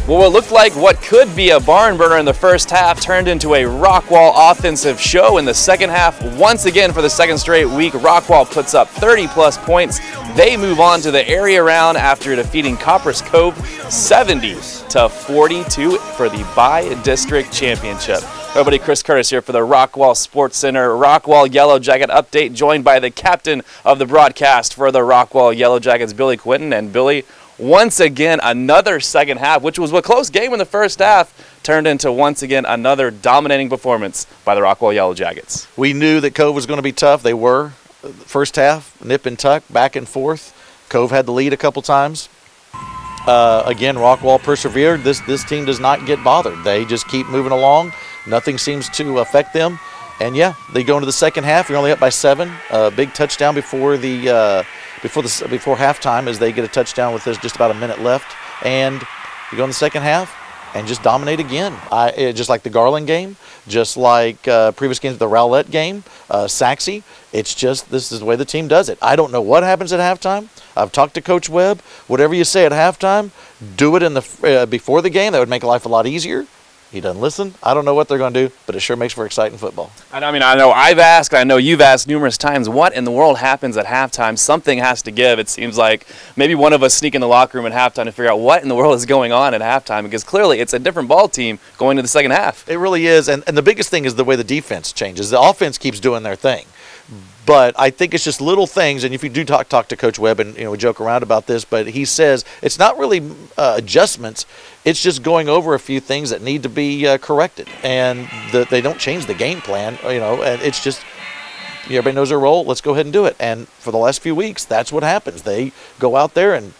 Well, what looked like what could be a barn burner in the first half turned into a Rockwall offensive show in the second half. Once again, for the second straight week, Rockwall puts up 30-plus points. They move on to the area round after defeating Copperas Cove 70-42 for the by-district championship. Everybody, Chris Curtis here for the Rockwall Sportscenter Rockwall Yellowjacket update, joined by the captain of the broadcast for the Rockwall Yellowjackets, Billy Quinton. And Billy, once again, another second half, which was a close game in the first half, turned into once again another dominating performance by the Rockwall Yellowjackets. We knew that Cove was going to be tough. They were. First half, nip and tuck, back and forth. Cove had the lead a couple times. Again, Rockwall persevered. This team does not get bothered. They just keep moving along. Nothing seems to affect them. And yeah, they go into the second half. You're only up by 7. Big touchdown before halftime, as they get a touchdown with just about a minute left. And you go in the second half and just dominate again. Just like the Garland game, just like previous games, the Rowlett game, Saxe. It's just, this is the way the team does it. I don't know what happens at halftime. I've talked to Coach Webb. Whatever you say at halftime, do it in the before the game. That would make life a lot easier. He doesn't listen. I don't know what they're going to do, but it sure makes for exciting football. I mean, I know I've asked, I know you've asked numerous times, what in the world happens at halftime? Something has to give. It seems like maybe one of us sneak in the locker room at halftime to figure out what in the world is going on at halftime, because clearly it's a different ball team going to the second half. It really is, and the biggest thing is the way the defense changes. The offense keeps doing their thing. But I think it's just little things, and if you do talk to Coach Webb, and we joke around about this, but he says it's not really adjustments. It's just going over a few things that need to be corrected, and they don't change the game plan. And it's just everybody knows their role. Let's go ahead and do it. And for the last few weeks, that's what happens. They go out there and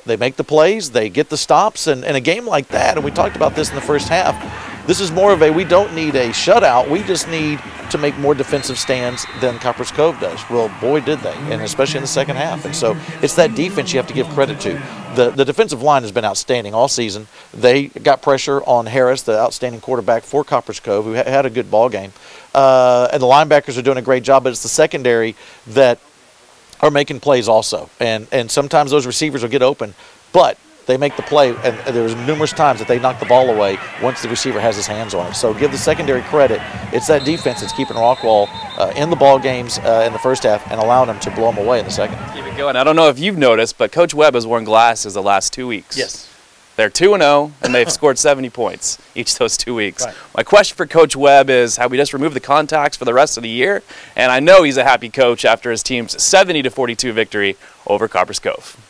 they make the plays, they get the stops, and a game like that. And we talked about this in the first half. This is more of we don't need a shutout. We just need to make more defensive stands than Copperas Cove does. Well, boy, did they, and especially in the second half. And so it's that defense you have to give credit to. The defensive line has been outstanding all season. They got pressure on Harris, the outstanding quarterback for Copperas Cove, who had a good ball game. And the linebackers are doing a great job, but it's the secondary that are making plays also. And sometimes those receivers will get open, but they make the play, and there was numerous times that they knock the ball away once the receiver has his hands on it. So give the secondary credit. It's that defense that's keeping Rockwall in the ball games in the first half and allowing them to blow them away in the second. Keep it going. I don't know if you've noticed, but Coach Webb has worn glasses the last 2 weeks. Yes. They're 2-0, and they've scored 70 points each of those 2 weeks. Right. My question for Coach Webb is, have we just removed the contacts for the rest of the year? And I know he's a happy coach after his team's 70-42 victory over Copperas Cove.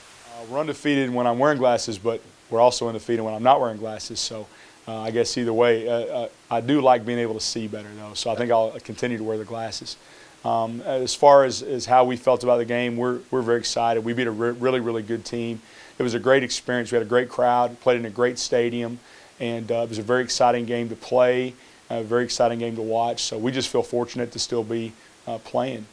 We're undefeated when I'm wearing glasses, but we're also undefeated when I'm not wearing glasses. So I guess either way, I do like being able to see better, though. So I think I'll continue to wear the glasses. As far as how we felt about the game, we're very excited. We beat a really, really good team. It was a great experience. We had a great crowd, played in a great stadium, and it was a very exciting game to play, a very exciting game to watch. So we just feel fortunate to still be playing.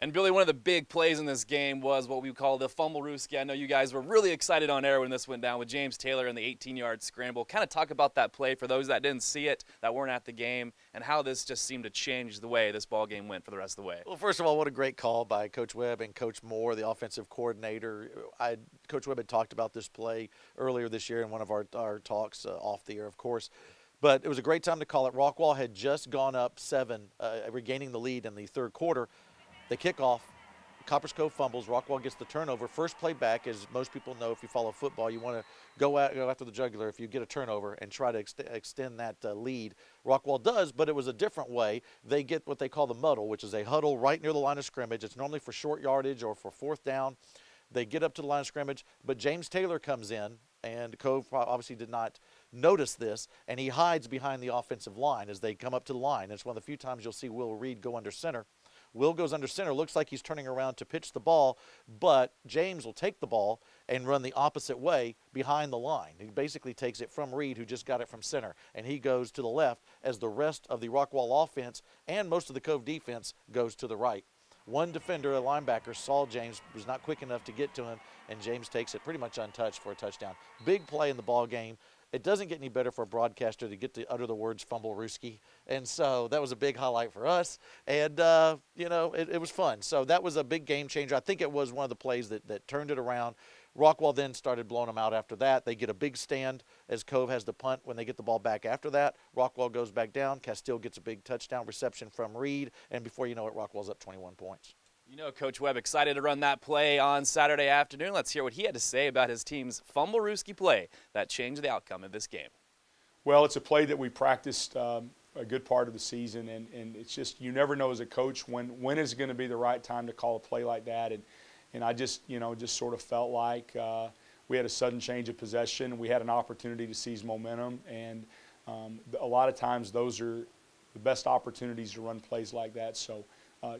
And Billy, one of the big plays in this game was what we call the fumble rooski. I know you guys were really excited on air when this went down with James Taylor in the 18-yard scramble. Kind of talk about that play for those that didn't see it, that weren't at the game, and how this just seemed to change the way this ball game went for the rest of the way. Well, first of all, what a great call by Coach Webb and Coach Moore, the offensive coordinator. Coach Webb had talked about this play earlier this year in one of our talks off the air, of course. But it was a great time to call it. Rockwall had just gone up 7, regaining the lead in the third quarter. They kick off. Copperas Cove fumbles. Rockwall gets the turnover. First play back, as most people know, if you follow football, you want to go after the jugular if you get a turnover and try to extend that lead. Rockwall does, but it was a different way. They get what they call the muddle, which is a huddle right near the line of scrimmage. It's normally for short yardage or for fourth down. They get up to the line of scrimmage, but James Taylor comes in, and Cove obviously did not notice this, and he hides behind the offensive line as they come up to the line. It's one of the few times you'll see Will Reed go under center. Will goes under center, looks like he's turning around to pitch the ball, but James will take the ball and run the opposite way behind the line. He basically takes it from Reed, who just got it from center, and he goes to the left as the rest of the Rockwall offense and most of the Cove defense goes to the right. One defender, a linebacker, saw James, was not quick enough to get to him, and James takes it pretty much untouched for a touchdown. Big play in the ball game. It doesn't get any better for a broadcaster to get to utter the words fumble rooski. And so that was a big highlight for us. And, it was fun. So that was a big game changer. I think it was one of the plays that turned it around. Rockwall then started blowing them out after that. They get a big stand as Cove has the punt when they get the ball back after that. Rockwall goes back down. Castile gets a big touchdown reception from Reed, and before you know it, Rockwall's up 21 points. You know, Coach Webb excited to run that play on Saturday afternoon. Let's hear what he had to say about his team's Fumblerooski play that changed the outcome of this game. Well, it's a play that we practiced a good part of the season, and it's just you never know as a coach when is going to be the right time to call a play like that. And I just, just sort of felt like we had a sudden change of possession. We had an opportunity to seize momentum, and a lot of times those are the best opportunities to run plays like that. So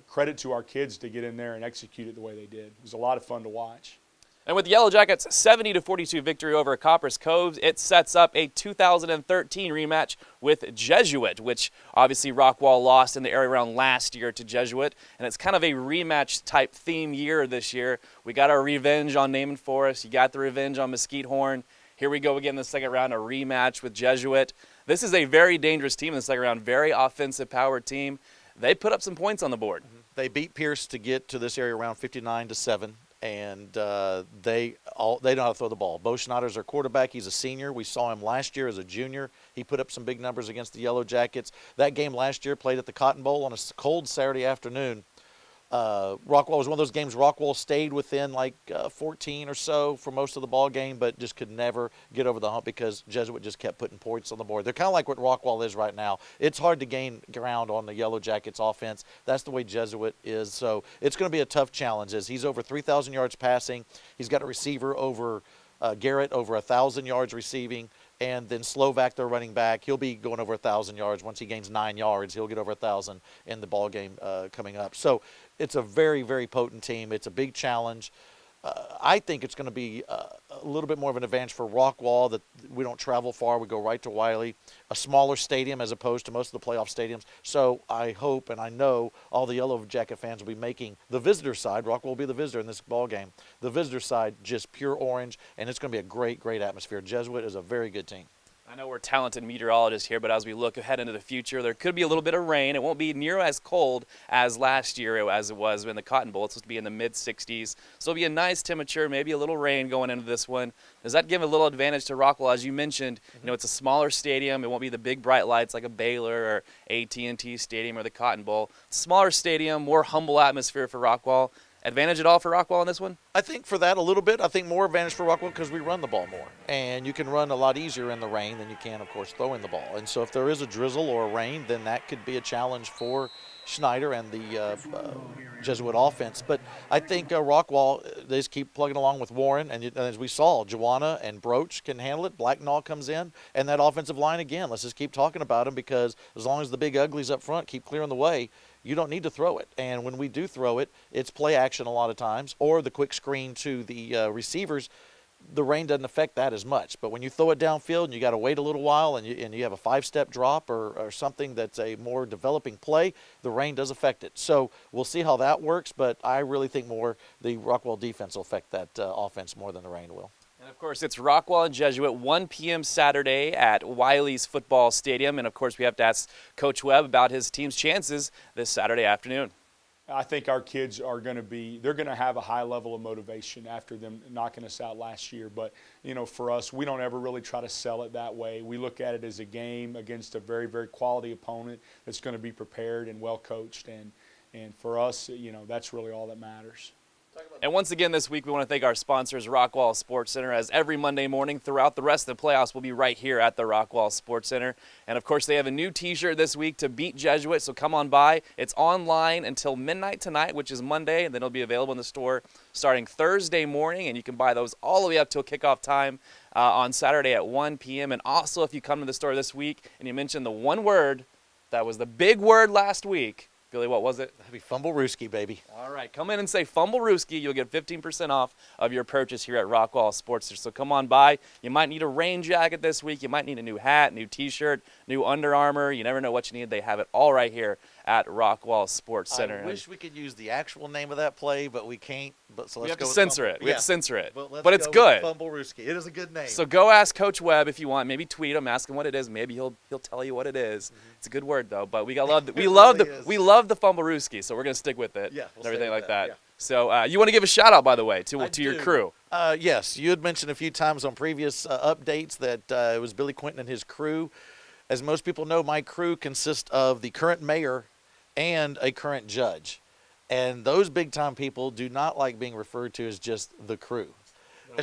credit to our kids to get in there and execute it the way they did. It was a lot of fun to watch. And with the Yellowjackets' 70-42 victory over Copper's Cove, it sets up a 2013 rematch with Jesuit, which obviously Rockwall lost in the area round last year to Jesuit. And it's kind of a rematch type theme year this year. We got our revenge on Naaman Forest. You got the revenge on Mesquite Horn. Here we go again in the second round, a rematch with Jesuit. This is a very dangerous team in the second round, very offensive powered team. They put up some points on the board. They beat Pierce to get to this area round 59-7. And they know how to throw the ball. Bo Schneider's our quarterback. He's a senior. We saw him last year as a junior. He put up some big numbers against the Yellowjackets. That game last year played at the Cotton Bowl on a cold Saturday afternoon. Rockwall was one of those games Rockwall stayed within like 14 or so for most of the ball game, but just could never get over the hump because Jesuit just kept putting points on the board. They're kind of like what Rockwall is right now. It's hard to gain ground on the Yellowjackets offense. That's the way Jesuit is. So it's going to be a tough challenge as he's over 3,000 yards passing. He's got a receiver over Garrett over 1,000 yards receiving. And then Slovak, their running back, he'll be going over 1,000 yards. Once he gains 9 yards, he'll get over 1,000 in the ball game coming up. So it's a very, very potent team. It's a big challenge. I think it's going to be a little bit more of an advantage for Rockwall that we don't travel far. We go right to Wiley, a smaller stadium as opposed to most of the playoff stadiums. So I hope and I know all the Yellowjacket fans will be making the visitor side. Rockwall will be the visitor in this ball game. The visitor side just pure orange, and it's going to be a great, great atmosphere. Jesuit is a very good team. I know we're talented meteorologists here, but as we look ahead into the future, there could be a little bit of rain. It won't be near as cold as last year as it was in the Cotton Bowl. It's supposed to be in the mid-60s. So it'll be a nice temperature, maybe a little rain going into this one. Does that give a little advantage to Rockwall? As you mentioned, it's a smaller stadium. It won't be the big bright lights like a Baylor or AT&T Stadium or the Cotton Bowl. Smaller stadium, more humble atmosphere for Rockwall. Advantage at all for Rockwall in this one? I think for that a little bit. I think more advantage for Rockwall because we run the ball more. And you can run a lot easier in the rain than you can, of course, throwing the ball. And so if there is a drizzle or a rain, then that could be a challenge for Schneider and the Jesuit offense. But I think Rockwall, they just keep plugging along with Warren. And as we saw, Joanna and Broach can handle it. Blacknall comes in. And that offensive line again, let's just keep talking about them because as long as the big uglies up front keep clearing the way, you don't need to throw it. And when we do throw it, it's play action a lot of times or the quick screen to the receivers. The rain doesn't affect that as much. But when you throw it downfield and you got to wait a little while and you have a 5-step drop or something that's a more developing play, the rain does affect it. So we'll see how that works, but I really think more the Rockwall defense will affect that offense more than the rain will. And, of course, it's Rockwall and Jesuit, 1 p.m. Saturday at Wiley's Football Stadium. And, of course, we have to ask Coach Webb about his team's chances this Saturday afternoon. I think our kids are going to they're going to have a high level of motivation after them knocking us out last year. But, for us, we don't ever really try to sell it that way. We look at it as a game against a very, very quality opponent that's going to be prepared and well coached. And for us, that's really all that matters. And once again this week, we want to thank our sponsors, Rockwall Sportscenter, as every Monday morning throughout the rest of the playoffs will be right here at the Rockwall Sportscenter. And, of course, they have a new T-shirt this week to beat Jesuit, so come on by. It's online until midnight tonight, which is Monday, and then it'll be available in the store starting Thursday morning, and you can buy those all the way up till kickoff time on Saturday at 1 p.m. And also, if you come to the store this week and you mention the one word that was the big word last week, Billy, what was it? That'd be Fumblerooski, baby. All right, come in and say Fumblerooski. You'll get 15% off of your purchase here at Rockwall Sportscenter. So come on by. You might need a rain jacket this week. You might need a new hat, new T-shirt, new Under Armour. You never know what you need. They have it all right here at Rockwall Sportscenter. I wish we could use the actual name of that play, but we can't. So we let's have to go with censor it. We have to censor it. But it's good. Fumblerooski. It is a good name. So go ask Coach Webb if you want. Maybe tweet him, ask him what it is. Maybe he'll tell you what it is. It's a good word though. But we love the Fumblerooski, so we're gonna stick with it. Yeah, and everything like that. Yeah. So you want to give a shout out, by the way, to your crew. Yes, you had mentioned a few times on previous updates that it was Billy Quinton and his crew. As most people know, my crew consists of the current mayor and a current judge. And those big-time people do not like being referred to as just the crew.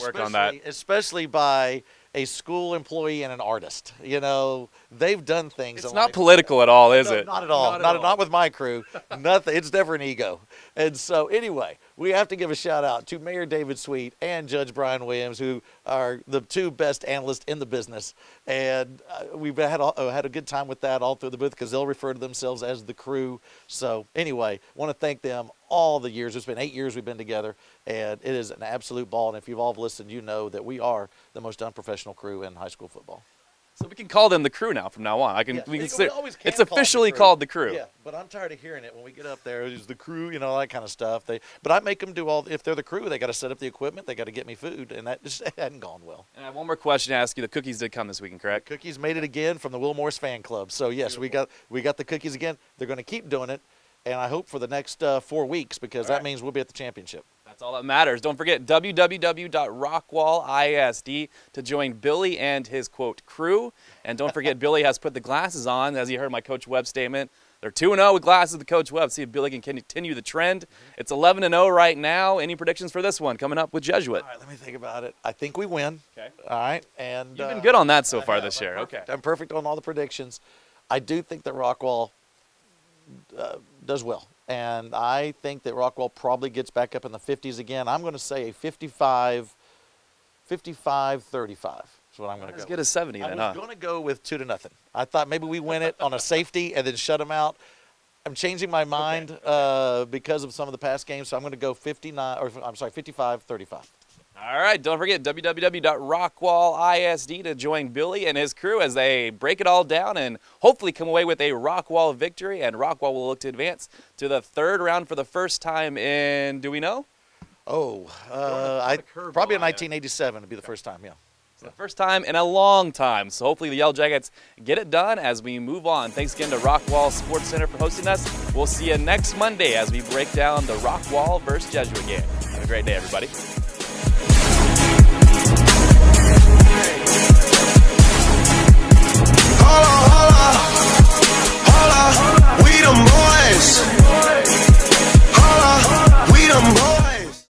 Work on that. Especially by a school employee and an artist. You know, they've done things. It's not political at all, is it? Not at all. Not with my crew. Nothing. It's never an ego. And so, anyway, we have to give a shout out to Mayor David Sweet and Judge Brian Williams, who are the two best analysts in the business. And we've had a good time with that all through the booth because they'll refer to themselves as the crew. So, anyway, want to thank them all the years. It's been 8 years we've been together, and it is an absolute ball. And if you've all listened, you know that we are the most unprofessional crew in high school football. So we can call them the crew now from now on. It's officially called the crew. Yeah, but I'm tired of hearing it when we get up there. It's the crew, you know, that kind of stuff. But I make them do all. If they're the crew, they got to set up the equipment. They got to get me food, and that just hadn't gone well. And I have one more question to ask you. The cookies did come this weekend, correct? The cookies made it again from the Will Morris fan club. So yes, Beautiful. we got the cookies again. They're going to keep doing it, and I hope for the next 4 weeks because that means we'll be at the championship. That's all that matters. Don't forget www.rockwallisd to join Billy and his, quote, crew. And don't forget, Billy has put the glasses on, as you heard my Coach Webb statement. They're 2-0 with glasses with Coach Webb. See if Billy can continue the trend. It's 11-0 right now. Any predictions for this one coming up with Jesuit? All right, let me think about it. I think we win. Okay. All right. And you've been good on that so far this year. Okay. I'm perfect on all the predictions. I do think that Rockwall does well. And I think that Rockwall probably gets back up in the 50s again. I'm going to say a 55-35 is what I'm going to go. As good as 70 then, huh? I was going to go with 2-0. I thought maybe we win it on a safety and then shut them out. I'm changing my mind because of some of the past games, so I'm going to go 55-35. All right, don't forget www.rockwallisd to join Billy and his crew as they break it all down and hopefully come away with a Rockwall victory. And Rockwall will look to advance to the third round for the first time in, do we know? Oh, probably in 1987 would be the first time, yeah. It's the first time in a long time. So hopefully the Yellowjackets get it done as we move on. Thanks again to Rockwall Sportscenter for hosting us. We'll see you next Monday as we break down the Rockwall versus Jesuit game. Have a great day, everybody.